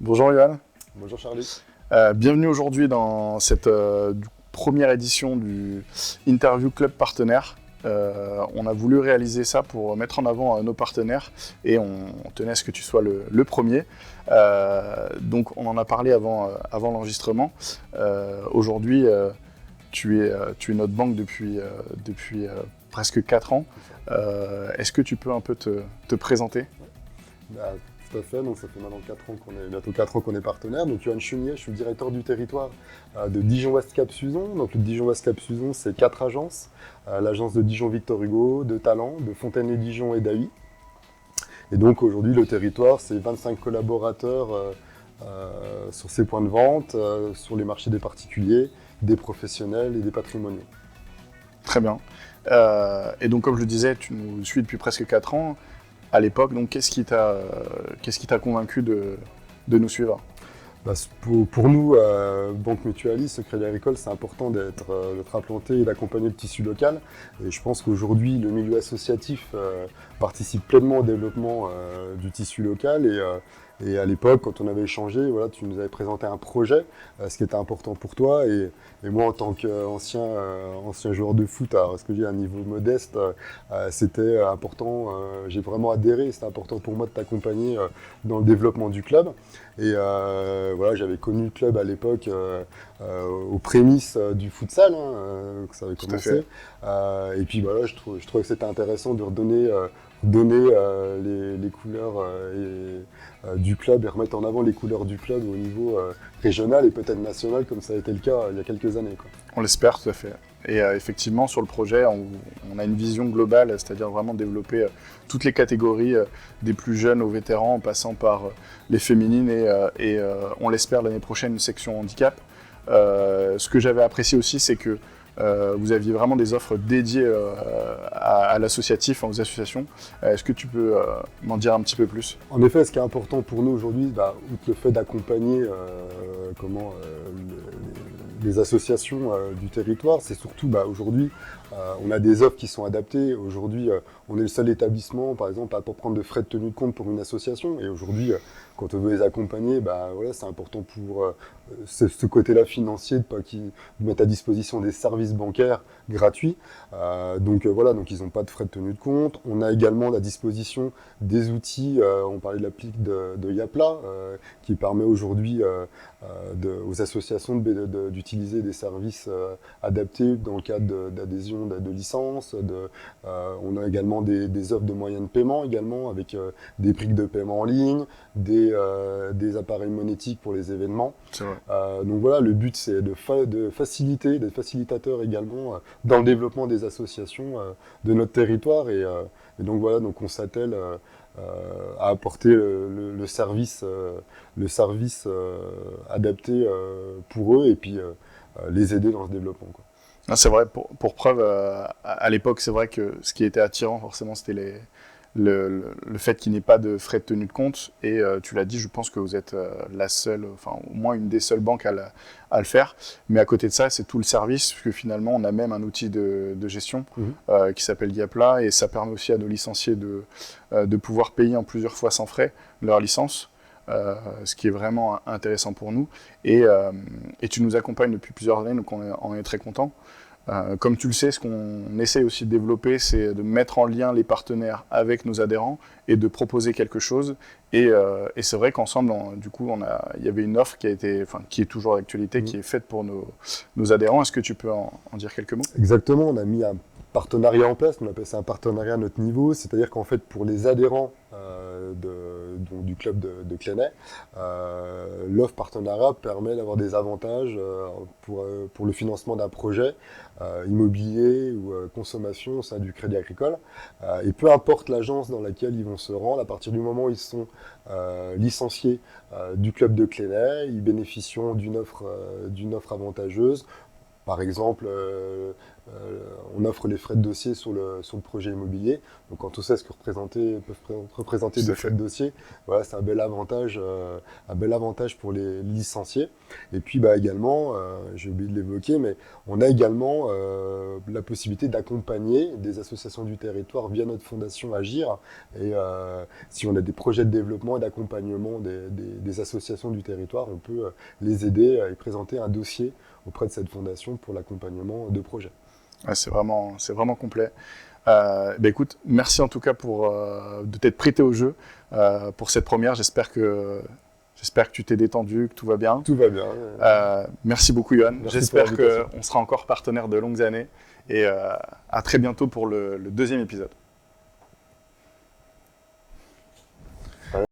Bonjour Yohan. Bonjour Charlie. Bienvenue aujourd'hui dans cette première édition du Interview Club Partenaire. On a voulu réaliser ça pour mettre en avant nos partenaires et on tenait à ce que tu sois le premier. Donc on en a parlé avant l'enregistrement. Aujourd'hui, tu es notre banque depuis presque 4 ans. Est-ce que tu peux un peu te présenter? Bah, tout à fait, donc ça fait maintenant 4 ans bientôt 4 ans qu'on est partenaire. Donc Yohan Chunier, je suis le directeur du territoire de Dijon-Ouest-Cap-Suzon. Donc le Dijon-Ouest-Cap-Suzon, c'est 4 agences. L'agence de Dijon-Victor Hugo, de Talent, de Fontaine-les-Dijon et d'Ailly. Et donc aujourd'hui, le territoire, c'est 25 collaborateurs sur ces points de vente, sur les marchés des particuliers, des professionnels et des patrimoniaux. Très bien. Et donc, comme je le disais, tu nous suis depuis presque 4 ans. À l'époque, donc, qu'est-ce qui t'a convaincu de nous suivre? Bah, pour nous, Banque Mutualiste, Crédit Agricole, c'est important d'être implanté et d'accompagner le tissu local. Et je pense qu'aujourd'hui, le milieu associatif participe pleinement au développement du tissu local. Et à l'époque, quand on avait échangé, voilà, tu nous avais présenté un projet, ce qui était important pour toi. Et moi, en tant qu'ancien joueur de foot, alors, ce que j'ai à un niveau modeste, c'était important. J'ai vraiment adhéré. C'était important pour moi de t'accompagner dans le développement du club. Et voilà, j'avais connu le club à l'époque aux prémices du futsal, que ça avait Tout à fait. commencé. Et puis voilà, je trouvais que c'était intéressant de redonner les couleurs du club et remettre en avant les couleurs du club au niveau régional et peut-être national, comme ça a été le cas il y a quelques années, quoi. On l'espère, tout à fait. Et effectivement, sur le projet, on a une vision globale, c'est-à-dire vraiment développer toutes les catégories, des plus jeunes aux vétérans, en passant par les féminines et on l'espère l'année prochaine, une section handicap. Ce que j'avais apprécié aussi, c'est que vous aviez vraiment des offres dédiées à l'associatif, aux associations. Est-ce que tu peux m'en dire un petit peu plus? En effet, ce qui est important pour nous aujourd'hui, bah, outre le fait d'accompagner les associations du territoire, c'est surtout bah, aujourd'hui, on a des offres qui sont adaptées. Aujourd'hui, on est le seul établissement, par exemple, à pas prendre de frais de tenue de compte pour une association. Et aujourd'hui, quand on veut les accompagner, bah, voilà, c'est important pour ce côté-là financier de mettre à disposition des services bancaires gratuits. Voilà, donc ils n'ont pas de frais de tenue de compte. On a également à disposition des outils, on parlait de l'appli de Yapla, qui permet aujourd'hui aux associations d'utiliser des services adaptés dans le cadre d'adhésion de licence. On a également des offres de moyens de paiement également, avec des briques de paiement en ligne, des appareils monétiques pour les événements. C'est vrai. Donc voilà, le but c'est de faciliter, d'être facilitateur également dans le développement des associations de notre territoire. Et donc voilà, donc on s'attelle à apporter le service adapté pour eux et puis les aider dans ce développement, quoi. Ah, c'est vrai, pour preuve, à l'époque, c'est vrai que ce qui était attirant, forcément, c'était le fait qu'il n'y ait pas de frais de tenue de compte. Et tu l'as dit, je pense que vous êtes la seule, enfin, au moins une des seules banques à le faire. Mais à côté de ça, c'est tout le service, puisque finalement, on a même un outil de gestion Mhm. qui s'appelle Diapla. Et ça permet aussi à nos licenciés de pouvoir payer en plusieurs fois sans frais leur licence. Ce qui est vraiment intéressant pour nous. Et tu nous accompagnes depuis plusieurs années, donc on est très content. Comme tu le sais, ce qu'on essaie aussi de développer, c'est de mettre en lien les partenaires avec nos adhérents et de proposer quelque chose. Et c'est vrai qu'ensemble, du coup, il y avait une offre qui est toujours d'actualité, Mhm. qui est faite pour nos adhérents. Est-ce que tu peux en dire quelques mots? Exactement, on a mis un partenariat en place, on appelle ça un partenariat à notre niveau, c'est-à-dire qu'en fait pour les adhérents donc du club de Clenay, l'offre partenariat permet d'avoir des avantages pour le financement d'un projet immobilier ou consommation au sein du Crédit Agricole. Et peu importe l'agence dans laquelle ils vont se rendre, à partir du moment où ils sont licenciés du club de Clenay, ils bénéficieront d'une offre avantageuse. Par exemple, on offre les frais de dossier sur le projet immobilier. Donc quand on sait ce que peuvent représenter des frais de dossier, voilà, c'est un bel avantage pour les licenciés. Et puis également, j'ai oublié de l'évoquer, mais on a également la possibilité d'accompagner des associations du territoire via notre fondation Agir. Et si on a des projets de développement et d'accompagnement des associations du territoire, on peut les aider et présenter un dossier auprès de cette fondation pour l'accompagnement de projets. Ouais, c'est vraiment complet. Écoute, merci en tout cas de t'être prêté au jeu pour cette première. J'espère que tu t'es détendu, que tout va bien. Tout va bien. Merci beaucoup, Yohan. Merci J'espère qu'on sera encore partenaire de longues années. Et à très bientôt pour le deuxième épisode.